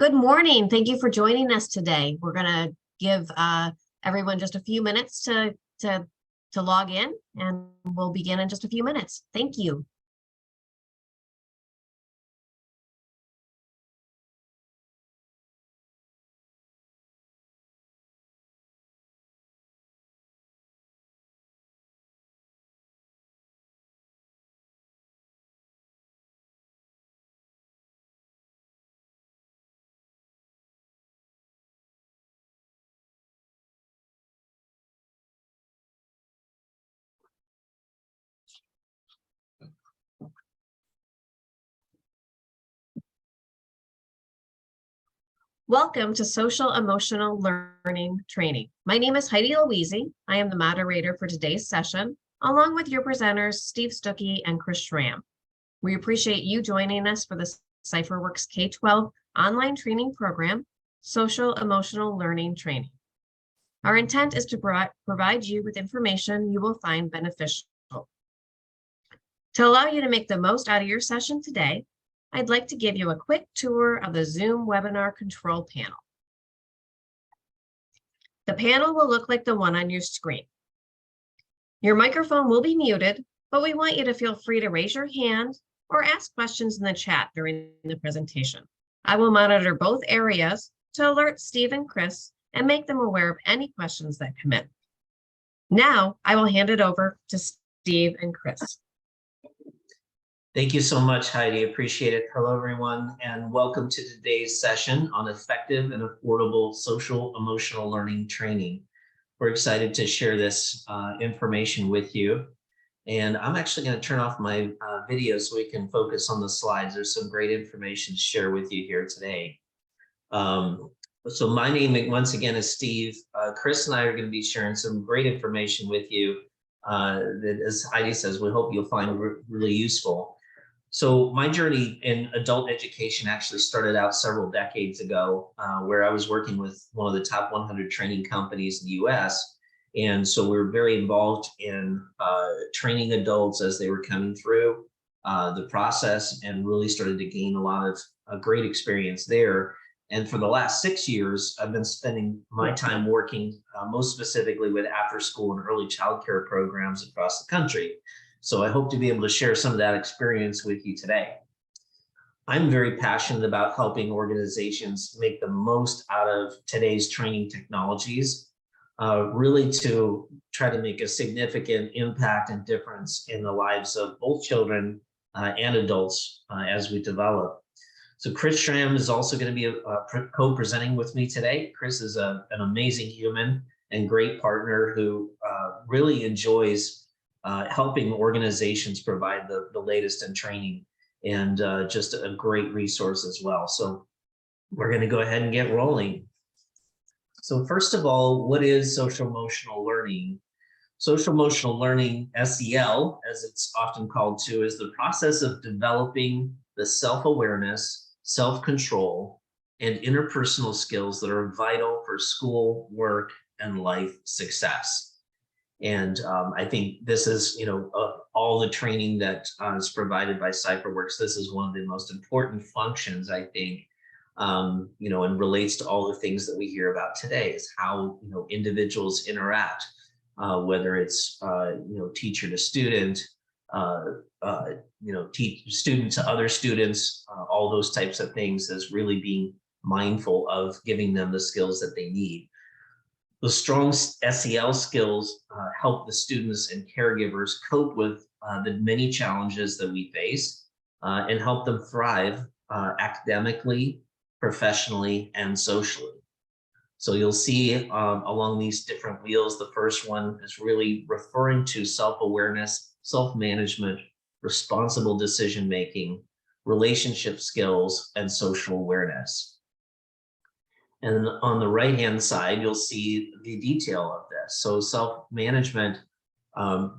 Good morning. Thank you for joining us today. We're going to give everyone just a few minutes to log in, and we'll begin in just a few minutes. Thank you. Welcome to Social Emotional Learning Training. My name is Heidi Louise. I am the moderator for today's session, along with your presenters, Steve Stuckey and Chris Schramm. We appreciate you joining us for the CypherWorx K-12 online training program, Social Emotional Learning Training. Our intent is to provide you with information you will find beneficial. To allow you to make the most out of your session today, I'd like to give you a quick tour of the Zoom webinar control panel. The panel will look like the one on your screen. Your microphone will be muted, but we want you to feel free to raise your hand or ask questions in the chat during the presentation. I will monitor both areas to alert Steve and Chris and make them aware of any questions that come in. Now, I will hand it over to Steve and Chris. Thank you so much, Heidi. Appreciate it. Hello, everyone, and welcome to today's session on effective and affordable social emotional learning training. We're excited to share this information with you. And I'm actually going to turn off my video so we can focus on the slides. There's some great information to share with you here today. So my name, once again, is Steve. Chris and I are going to be sharing some great information with you that, as Heidi says, we hope you'll find really useful. So my journey in adult education actually started out several decades ago, where I was working with one of the top 100 training companies in the US. And so we were very involved in training adults as they were coming through the process, and really started to gain a lot of great experience there. And for the last 6 years, I've been spending my time working most specifically with after school and early childcare programs across the country. So I hope to be able to share some of that experience with you today. I'm very passionate about helping organizations make the most out of today's training technologies, really to try to make a significant impact and difference in the lives of both children and adults as we develop. So Chris Schramm is also going to be co-presenting with me today. Chris is an amazing human and great partner who really enjoys helping organizations provide the latest in training, and just a great resource as well. So we're going to go ahead and get rolling. So first of all, what is social emotional learning? Social emotional learning, SEL, as it's often called too, is the process of developing the self-awareness, self-control, and interpersonal skills that are vital for school, work, and life success. And I think this is, all the training that is provided by CypherWorx. This is one of the most important functions, I think, and relates to all the things that we hear about today, is how, individuals interact, whether it's, teacher to student, student to other students, all those types of things, is really being mindful of giving them the skills that they need. The strong SEL skills help the students and caregivers cope with the many challenges that we face, and help them thrive academically, professionally, and socially. So you'll see along these different wheels, the first one is really referring to self-awareness, self-management, responsible decision-making, relationship skills, and social awareness. And on the right-hand side, you'll see the detail of this. So self-management,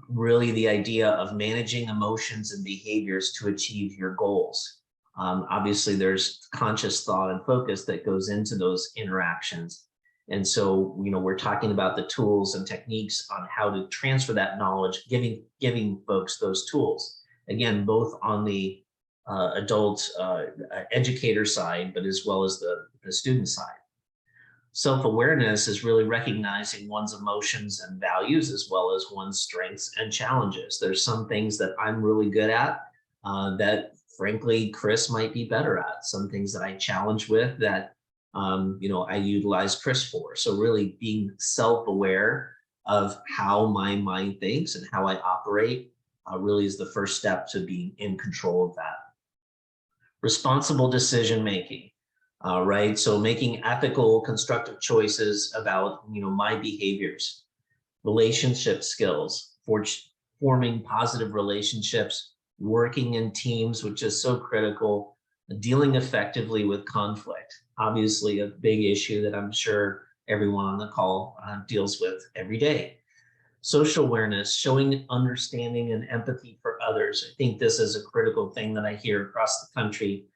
really the idea of managing emotions and behaviors to achieve your goals. Obviously, there's conscious thought and focus that goes into those interactions. And so, we're talking about the tools and techniques on how to transfer that knowledge, giving folks those tools. Again, both on the adult educator side, but as well as the student side. Self-awareness is really recognizing one's emotions and values as well as one's strengths and challenges. There's some things that I'm really good at that frankly Chris might be better at. Some things that I challenge with that I utilize Chris for. So really being self-aware of how my mind thinks and how I operate really is the first step to being in control of that. Responsible decision making. Right? So making ethical, constructive choices about, my behaviors, relationship skills, forming positive relationships, working in teams, which is so critical, dealing effectively with conflict. Obviously, a big issue that I'm sure everyone on the call deals with every day. Social awareness, showing understanding and empathy for others. I think this is a critical thing that I hear across the country.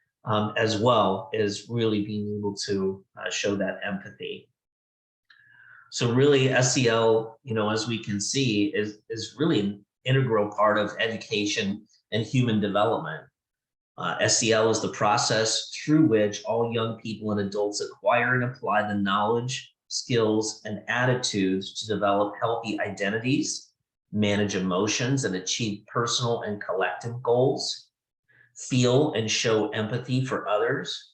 As well as really being able to show that empathy. So really SEL, as we can see, is really an integral part of education and human development. SEL is the process through which all young people and adults acquire and apply the knowledge, skills, and attitudes to develop healthy identities, manage emotions, and achieve personal and collective goals, feel and show empathy for others,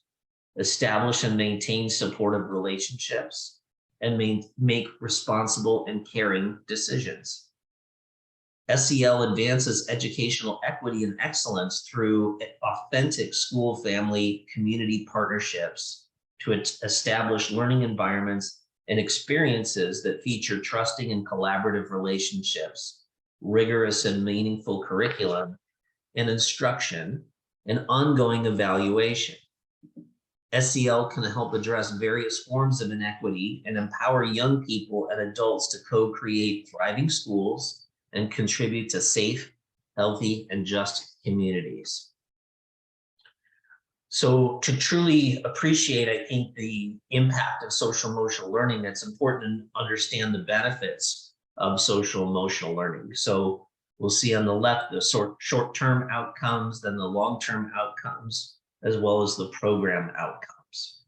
establish and maintain supportive relationships, and make responsible and caring decisions. SEL advances educational equity and excellence through authentic school, family, community partnerships to establish learning environments and experiences that feature trusting and collaborative relationships, rigorous and meaningful curriculum, and instruction, and ongoing evaluation. SEL can help address various forms of inequity and empower young people and adults to co-create thriving schools and contribute to safe, healthy, and just communities. So to truly appreciate, I think, the impact of social emotional learning, it's important to understand the benefits of social emotional learning. So we'll see on the left the short-term outcomes, then the long-term outcomes, as well as the program outcomes.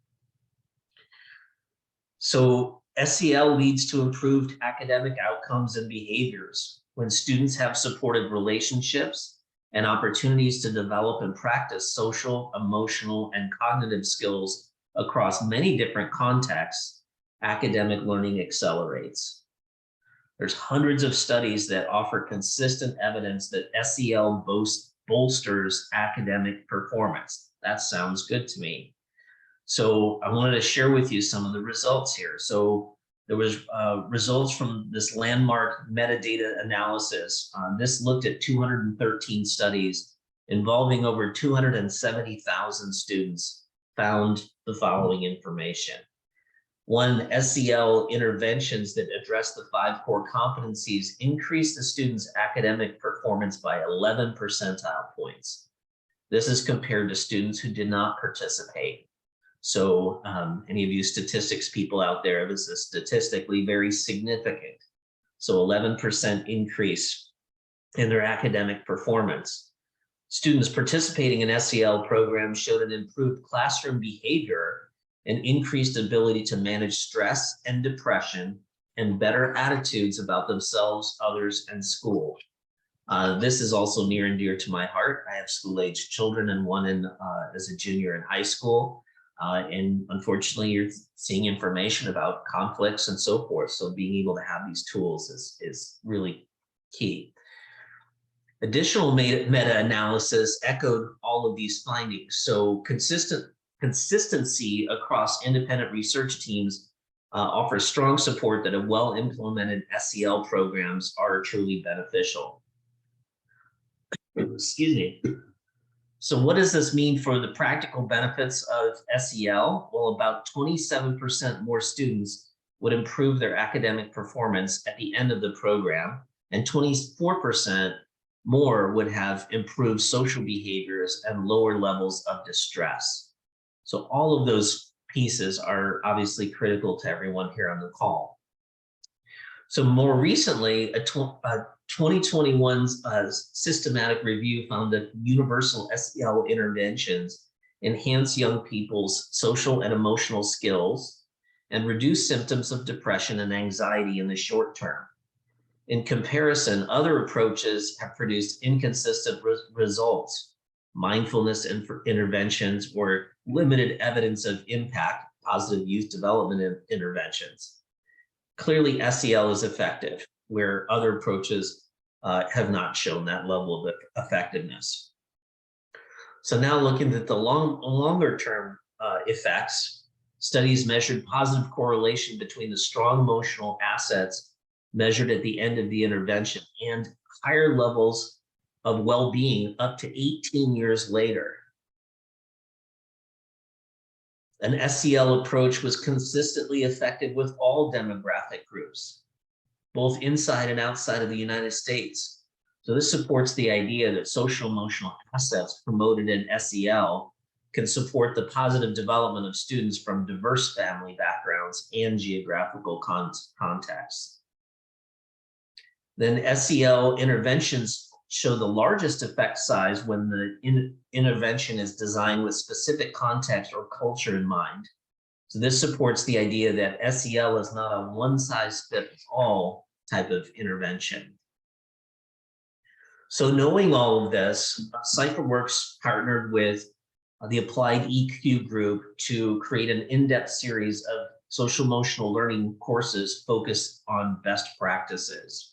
So SEL leads to improved academic outcomes and behaviors when students have supportive relationships and opportunities to develop and practice social, emotional, and cognitive skills across many different contexts. Academic learning accelerates. There's hundreds of studies that offer consistent evidence that SEL bolsters academic performance. That sounds good to me. So I wanted to share with you some of the results here. So there was results from this landmark metadata analysis. This looked at 213 studies involving over 270,000 students, found the following information. 1, SEL interventions that address the 5 core competencies increase the student's academic performance by 11 percentile points. This is compared to students who did not participate. So any of you statistics people out there, this is statistically very significant. So 11% increase in their academic performance. Students participating in SEL programs showed an improved classroom behavior and increased ability to manage stress and depression and better attitudes about themselves, others, and school. This is also near and dear to my heart. I have school-aged children and one as a junior in high school. And unfortunately, you're seeing information about conflicts and so forth. So being able to have these tools is really key. Additional meta-analysis echoed all of these findings. So consistency across independent research teams offers strong support that a well-implemented SEL programs are truly beneficial. Excuse me. So what does this mean for the practical benefits of SEL? Well, about 27% more students would improve their academic performance at the end of the program, and 24% more would have improved social behaviors and lower levels of distress. So all of those pieces are obviously critical to everyone here on the call. So more recently, a 2021 systematic review found that universal SEL interventions enhance young people's social and emotional skills and reduce symptoms of depression and anxiety in the short term. In comparison, other approaches have produced inconsistent results. Mindfulness interventions or limited evidence of impact, positive youth development interventions. Clearly, SEL is effective, where other approaches have not shown that level of effectiveness. So now looking at the longer term effects, studies measured positive correlation between the strong emotional assets measured at the end of the intervention and higher levels of well-being up to 18 years later. An SEL approach was consistently effective with all demographic groups, both inside and outside of the United States. So this supports the idea that social emotional assets promoted in SEL can support the positive development of students from diverse family backgrounds and geographical contexts. Then SEL interventions show the largest effect size when the intervention is designed with specific context or culture in mind. So this supports the idea that SEL is not a one-size-fits-all type of intervention. So knowing all of this, CypherWorx partnered with the Applied EQ group to create an in-depth series of social emotional learning courses focused on best practices.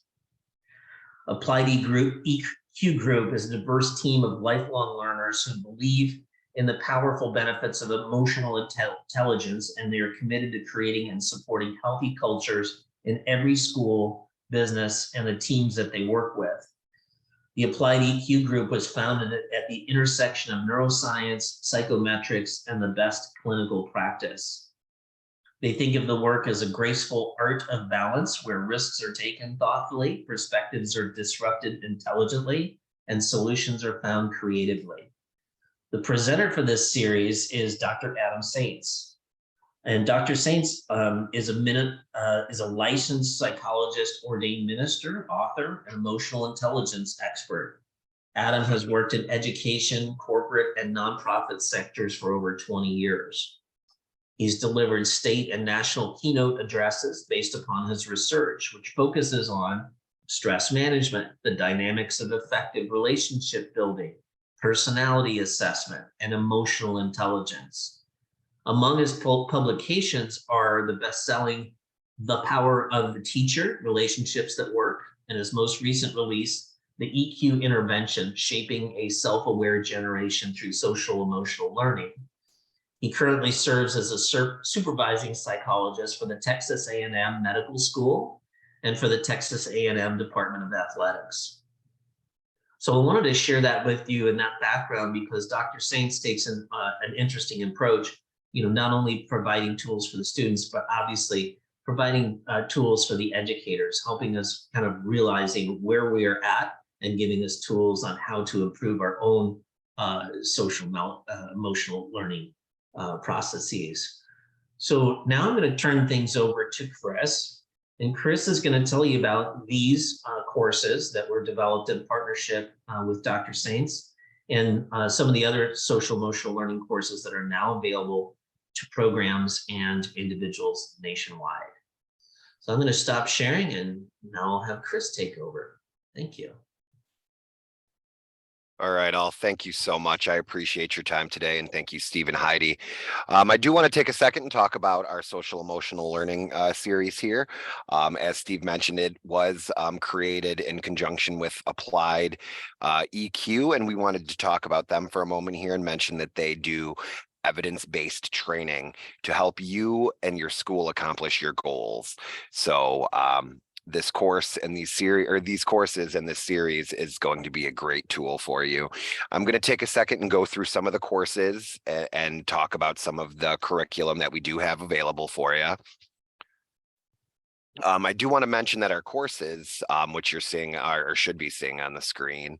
Applied EQ group is a diverse team of lifelong learners who believe in the powerful benefits of emotional intelligence, and they are committed to creating and supporting healthy cultures in every school, business, and the teams that they work with. The Applied EQ group was founded at the intersection of neuroscience, psychometrics, and the best clinical practice. They think of the work as a graceful art of balance where risks are taken thoughtfully, perspectives are disrupted intelligently, and solutions are found creatively. The presenter for this series is Dr. Adam Saints. And Dr. Saints is a licensed psychologist, ordained minister, author, and emotional intelligence expert. Adam has worked in education, corporate, and nonprofit sectors for over 20 years. He's delivered state and national keynote addresses based upon his research, which focuses on stress management, the dynamics of effective relationship building, personality assessment, and emotional intelligence. Among his publications are the best-selling The Power of the Teacher, Relationships That Work, and his most recent release, The EQ Intervention, Shaping a Self-Aware Generation Through Social Emotional Learning. He currently serves as a supervising psychologist for the Texas A&M Medical School and for the Texas A&M Department of Athletics. So I wanted to share that with you in that background because Dr. Saints takes an interesting approach, not only providing tools for the students, but obviously providing tools for the educators, helping us kind of realizing where we are at and giving us tools on how to improve our own social emotional learning processes. So now I'm going to turn things over to Chris, and Chris is going to tell you about these courses that were developed in partnership with Dr. Saints and some of the other social emotional learning courses that are now available to programs and individuals nationwide. So I'm going to stop sharing and now I'll have Chris take over. Thank you. All right, all. Thank you so much. I appreciate your time today, and thank you, Steve and Heidi. I do want to take a second and talk about our social emotional learning series here. As Steve mentioned, it was created in conjunction with Applied EQ, and we wanted to talk about them for a moment here and mention that they do evidence-based training to help you and your school accomplish your goals. So this course and these courses in this series is going to be a great tool for you. I'm going to take a second and go through some of the courses and talk about some of the curriculum that we do have available for you. I do want to mention that our courses, which you're seeing or should be seeing on the screen,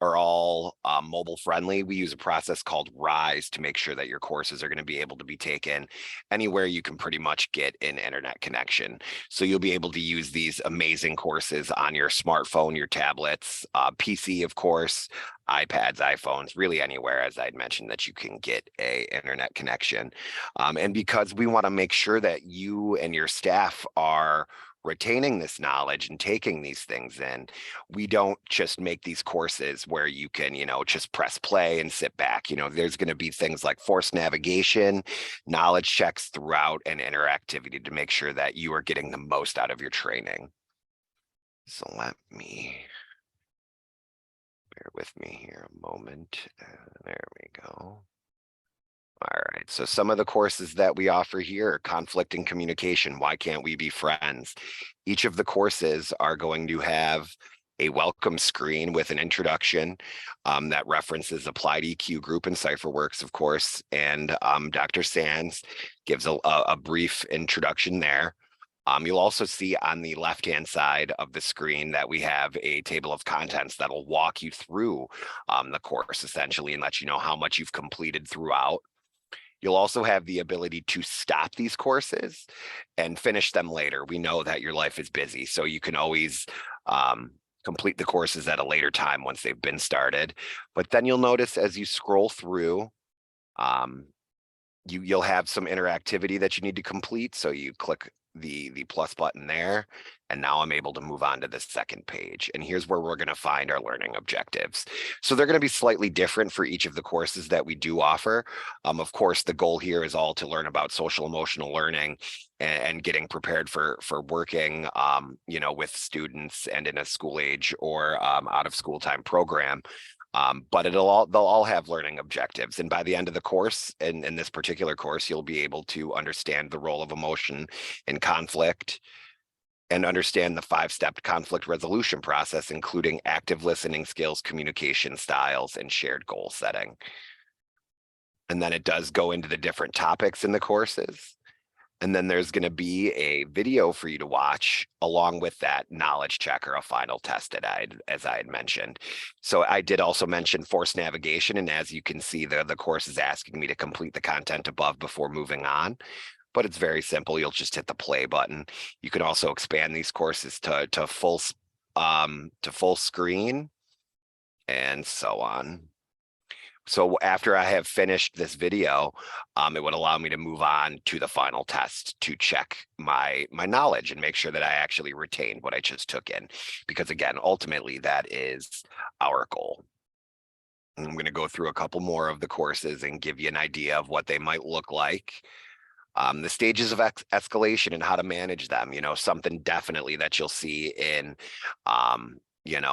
are all mobile friendly. We use a process called RISE to make sure that your courses are going to be able to be taken anywhere you can pretty much get an internet connection. So you'll be able to use these amazing courses on your smartphone, your tablets, PC, of course, iPads, iPhones, really anywhere, as I'd mentioned, that you can get a internet connection. And because we want to make sure that you and your staff are retaining this knowledge and taking these things in, we don't just make these courses where you can, just press play and sit back. There's going to be things like forced navigation, knowledge checks throughout, and interactivity to make sure that you are getting the most out of your training. So let me, bear with me here a moment. There we go. All right, so some of the courses that we offer here are conflict and communication. Why can't we be friends? Each of the courses are going to have a welcome screen with an introduction that references Applied EQ Group and CypherWorx, of course, and Dr. Sands gives a brief introduction there. You'll also see on the left-hand side of the screen that we have a table of contents that'll walk you through the course essentially and let you know how much you've completed throughout. You'll also have the ability to stop these courses and finish them later. We know that your life is busy, so you can always complete the courses at a later time once they've been started. But then you'll notice as you scroll through, you'll have some interactivity that you need to complete. So you click the plus button there, and now I'm able to move on to the second page. And here's where we're going to find our learning objectives. So they're going to be slightly different for each of the courses that we do offer. Of course, the goal here is all to learn about social emotional learning and getting prepared for working, with students and in a school age or out of school time program. But they'll all have learning objectives. And by the end of the course, in this particular course, you'll be able to understand the role of emotion in conflict and understand the 5-step conflict resolution process, including active listening skills, communication styles, and shared goal setting. And then it does go into the different topics in the courses. And then there's going to be a video for you to watch along with that knowledge check or a final test as I had mentioned. So I did also mention forced navigation. And as you can see, the course is asking me to complete the content above before moving on. But it's very simple. You'll just hit the play button. You can also expand these courses to full screen and so on. So after I have finished this video, it would allow me to move on to the final test to check my knowledge and make sure that I actually retained what I just took in. Because again, ultimately, that is our goal. And I'm going to go through a couple more of the courses and give you an idea of what they might look like. The stages of escalation and how to manage them, something definitely that you'll see in in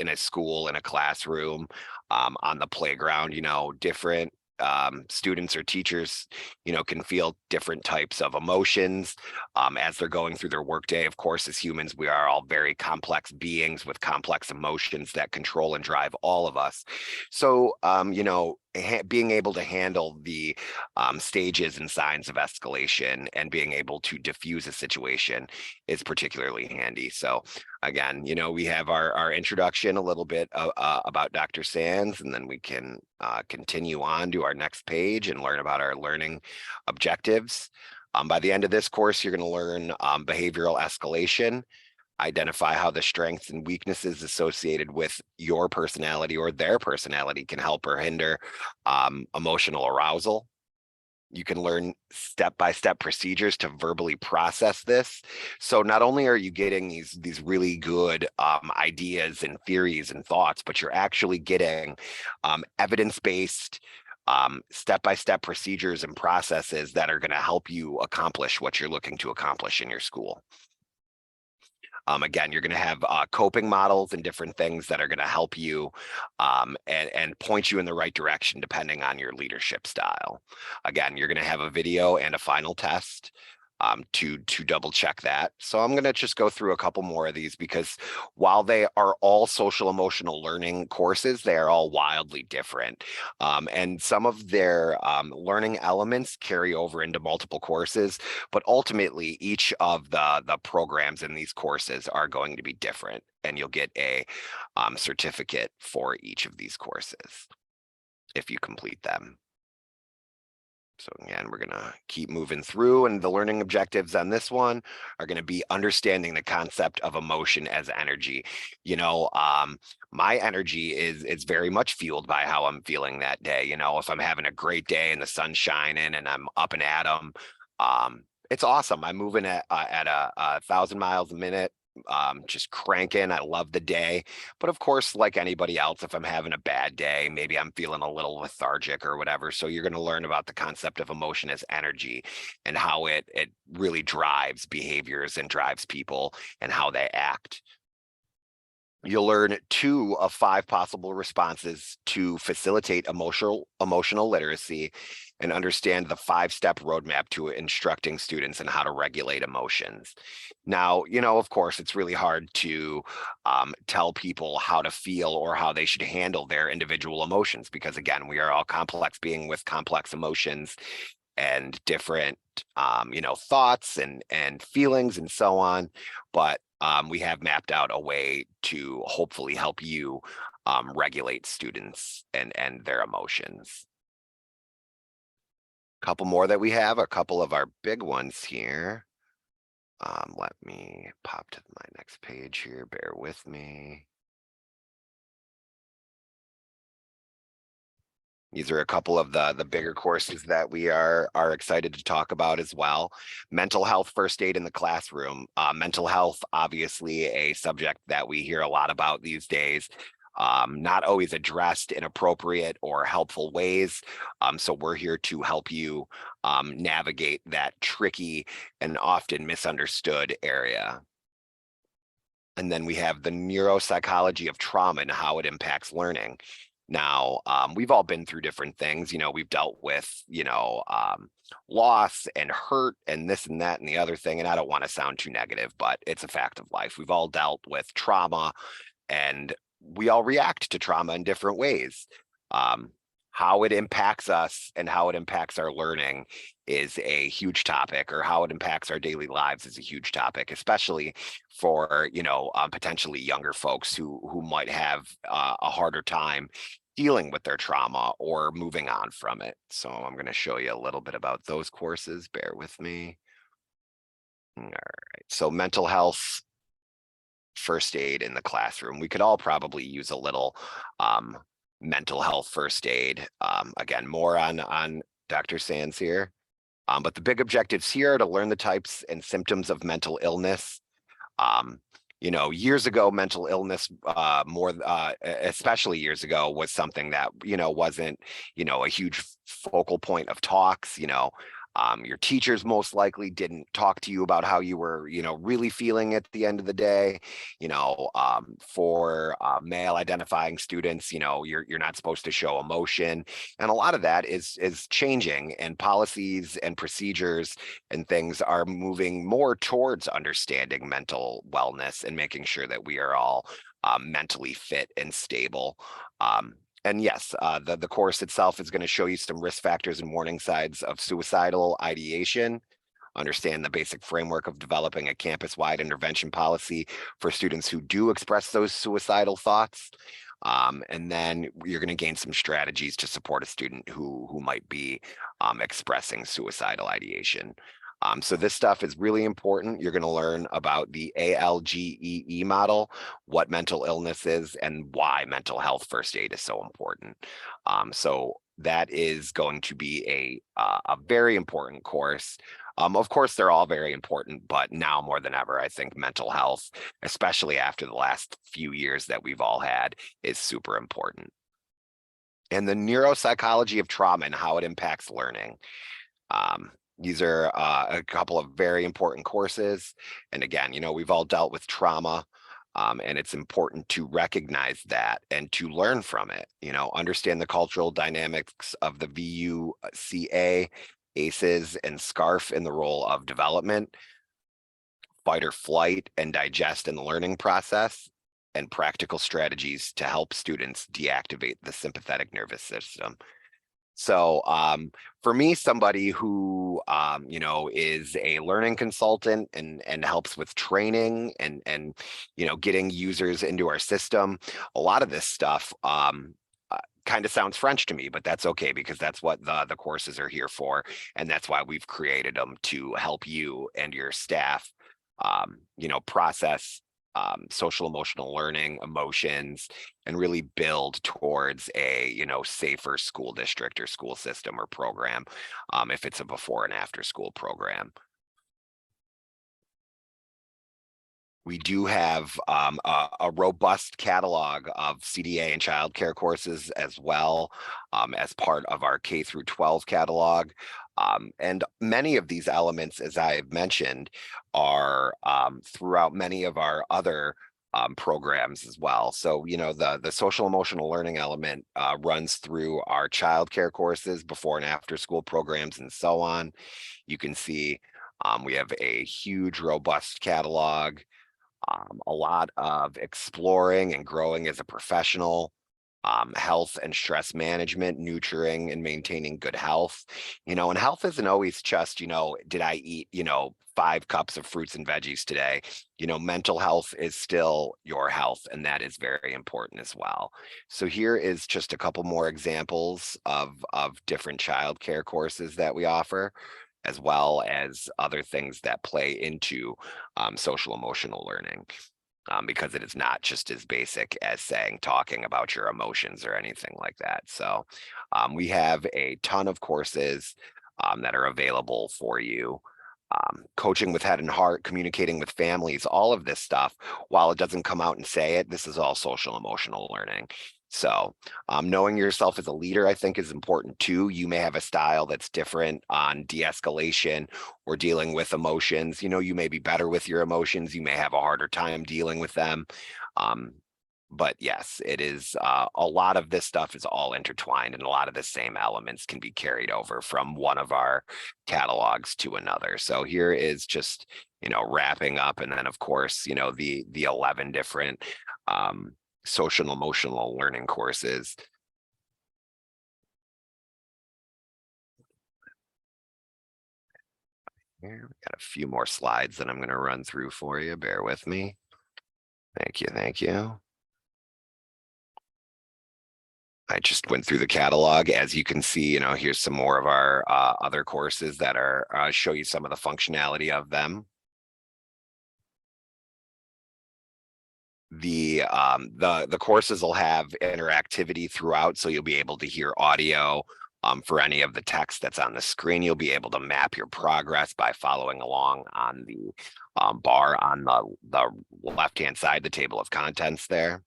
a school, in a classroom, on the playground. Different students or teachers, can feel different types of emotions as they're going through their workday. Of course, as humans, we are all very complex beings with complex emotions that control and drive all of us. So, being able to handle the stages and signs of escalation and being able to diffuse a situation is particularly handy. So again, we have our introduction, a little bit about Dr. Sands, and then we can continue on to our next page and learn about our learning objectives. By the end of this course, you're going to learn behavioral escalation, identify how the strengths and weaknesses associated with your personality or their personality can help or hinder emotional arousal. You can learn step-by-step procedures to verbally process this. So not only are you getting these really good ideas and theories and thoughts, but you're actually getting evidence-based step-by-step procedures and processes that are going to help you accomplish what you're looking to accomplish in your school. Again, you're going to have coping models and different things that are going to help you and point you in the right direction depending on your leadership style. Again, you're going to have a video and a final test. to double check that. So I'm going to just go through a couple more of these because while they are all social emotional learning courses, they are all wildly different. And some of their learning elements carry over into multiple courses, but ultimately each of the programs in these courses are going to be different, and you'll get a certificate for each of these courses if you complete them. So again, we're going to keep moving through, and the learning objectives on this one are going to be understanding the concept of emotion as energy. My energy is very much fueled by how I'm feeling that day. If I'm having a great day and the sun's shining and I'm up and at 'em, it's awesome. I'm moving at a 1,000 miles a minute. Just cranking. I love the day. But of course, like anybody else, if I'm having a bad day, maybe I'm feeling a little lethargic or whatever. So you're going to learn about the concept of emotion as energy and how it really drives behaviors and drives people and how they act. You'll learn 2 of 5 possible responses to facilitate emotional literacy and understand the 5-step roadmap to instructing students in how to regulate emotions. Now, of course, it's really hard to tell people how to feel or how they should handle their individual emotions because, again, we are all complex beings with complex emotions and different thoughts and feelings and so on. But we have mapped out a way to hopefully help you regulate students and their emotions. A couple more that we have, a couple of our big ones here. Let me pop to my next page here. Bear with me. These are a couple of the bigger courses that we are excited to talk about as well. Mental health first aid in the classroom. Mental health, obviously a subject that we hear a lot about these days. Not always addressed in appropriate or helpful ways. So we're here to help you navigate that tricky and often misunderstood area. And then we have the neuropsychology of trauma and how it impacts learning. Now, we've all been through different things. We've dealt with, loss and hurt and this and that and the other thing. And I don't want to sound too negative, but it's a fact of life. We've all dealt with trauma, and we all react to trauma in different ways. How it impacts us and how it impacts our learning is a huge topic, or how it impacts our daily lives is a huge topic, especially for, potentially younger folks who might have a harder time dealing with their trauma or moving on from it. So I'm going to show you a little bit about those courses. Bear with me. All right. So mental health first aid in the classroom. We could all probably use a little mental health first aid. Again, more on Dr. Sands here. But the big objectives here are to learn the types and symptoms of mental illness. Years ago, mental illness, especially years ago, was something that, wasn't, a huge focal point of talks. Your teachers most likely didn't talk to you about how you were, really feeling at the end of the day. For male identifying students, you're not supposed to show emotion, and a lot of that is changing, and policies and procedures and things are moving more towards understanding mental wellness and making sure that we are all mentally fit and stable. And yes, the course itself is going to show you some risk factors and warning signs of suicidal ideation, understand the basic framework of developing a campus-wide intervention policy for students who do express those suicidal thoughts. And then you're going to gain some strategies to support a student who might be expressing suicidal ideation. So this stuff is really important. You're going to learn about the ALGEE model, what mental illness is, and why mental health first aid is so important. So that is going to be a very important course. Of course, they're all very important, but now more than ever, I think mental health, especially after the last few years that we've all had, is super important. And the neuropsychology of trauma and how it impacts learning. These are a couple of very important courses. And again, we've all dealt with trauma, and it's important to recognize that and to learn from it, understand the cultural dynamics of the VUCA ACEs and SCARF in the role of development, fight or flight and digest in the learning process, and practical strategies to help students deactivate the sympathetic nervous system. So for me, somebody who is a learning consultant and helps with training and getting users into our system, a lot of this stuff kind of sounds French to me, but that's okay, because that's what the courses are here for, and that's why we've created them, to help you and your staff process social emotional learning, emotions, and really build towards a safer school district or school system or program, if it's a before and after school program. We do have a robust catalog of CDA and childcare courses as well, as part of our K through 12 catalog. And many of these elements, as I've mentioned, are throughout many of our other programs as well. So, the social emotional learning element runs through our childcare courses, before and after school programs, and so on. You can see we have a huge, robust catalog. A lot of exploring and growing as a professional, health and stress management, nurturing and maintaining good health. And health isn't always just, did I eat, 5 cups of fruits and veggies today? Mental health is still your health, and that is very important as well. So here is just a couple more examples of different childcare courses that we offer, as well as other things that play into social emotional learning, because it is not just as basic as talking about your emotions or anything like that. So we have a ton of courses that are available for you. Coaching with head and heart, communicating with families, all of this stuff, while it doesn't come out and say it, this is all social emotional learning. So knowing yourself as a leader, I think, is important too. You may have a style that's different on de-escalation or dealing with emotions. You may be better with your emotions. You may have a harder time dealing with them. But yes, it is a lot of this stuff is all intertwined, and a lot of the same elements can be carried over from one of our catalogs to another. So here is just, wrapping up. And then, of course, the 11 different social emotional learning courses. Here we got a few more slides that I'm going to run through for you. Bear with me. Thank you. Thank you. I just went through the catalog. As you can see, here's some more of our other courses that are show you some of the functionality of them. The courses will have interactivity throughout, so you'll be able to hear audio for any of the text that's on the screen. You'll be able to map your progress by following along on the bar on the left-hand side, the table of contents there.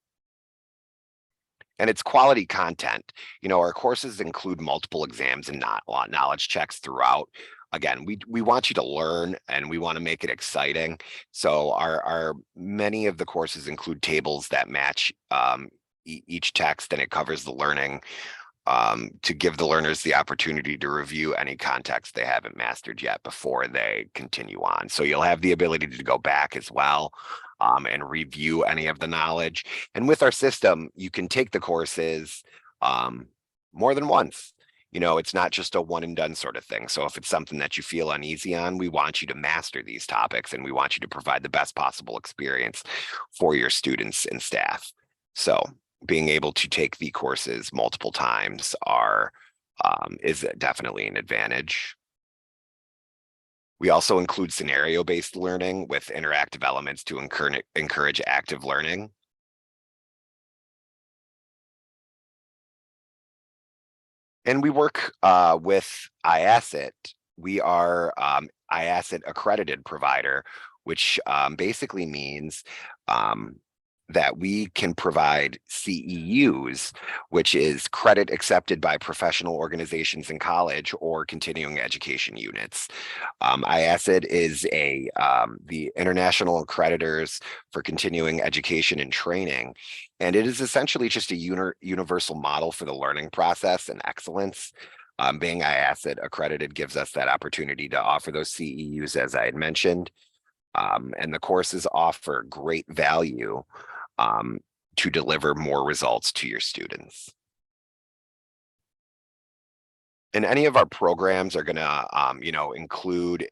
And it's quality content. Our courses include multiple exams and knowledge checks throughout. Again, we want you to learn, and we want to make it exciting. So our many of the courses include tables that match each text, and it covers the learning to give the learners the opportunity to review any context they haven't mastered yet before they continue on. So you'll have the ability to go back as well and review any of the knowledge. And with our system, you can take the courses more than once. It's not just a one and done sort of thing. So if it's something that you feel uneasy on, we want you to master these topics, and we want you to provide the best possible experience for your students and staff. So being able to take the courses multiple times is definitely an advantage. We also include scenario-based learning with interactive elements to encourage active learning. And we work with IACIT. We are IACIT accredited provider, which basically means that we can provide CEUs, which is credit accepted by professional organizations in college or continuing education units. IACIT is the international accreditors for continuing education and training, and it is essentially just a universal model for the learning process and excellence. Being IACID accredited gives us that opportunity to offer those CEUs, as I had mentioned. And the courses offer great value to deliver more results to your students. And any of our programs are going to, include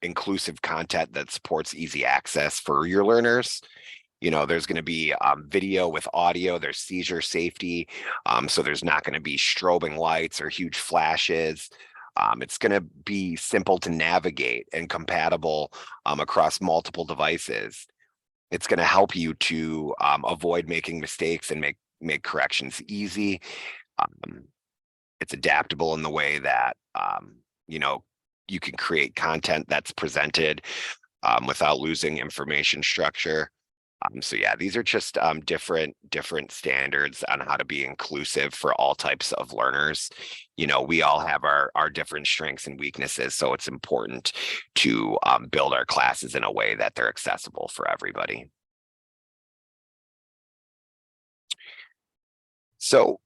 inclusive content that supports easy access for your learners. There's going to be video with audio, there's seizure safety. So there's not going to be strobing lights or huge flashes. It's going to be simple to navigate and compatible across multiple devices. It's going to help you to avoid making mistakes and make corrections easy. It's adaptable in the way that, you can create content that's presented without losing information structure. So yeah, these are just different standards on how to be inclusive for all types of learners. We all have our different strengths and weaknesses, so it's important to build our classes in a way that they're accessible for everybody. So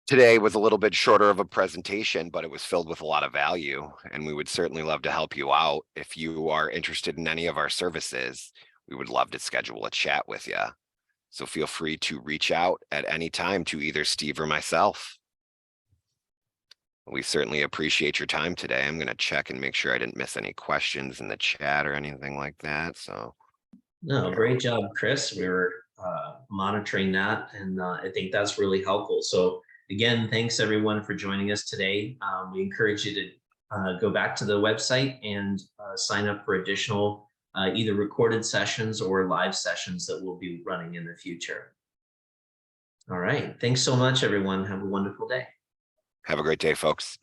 today was a little bit shorter of a presentation, but it was filled with a lot of value, and we would certainly love to help you out. If you are interested in any of our services, we would love to schedule a chat with you. So feel free to reach out at any time to either Steve or myself. We certainly appreciate your time today. I'm going to check and make sure I didn't miss any questions in the chat or anything like that. So No, great job, Chris. We were monitoring that, and I think that's really helpful. So again, thanks everyone for joining us today. We encourage you to go back to the website and sign up for additional either recorded sessions or live sessions that we'll be running in the future. All right. Thanks so much, everyone. Have a wonderful day. have a great day, folks.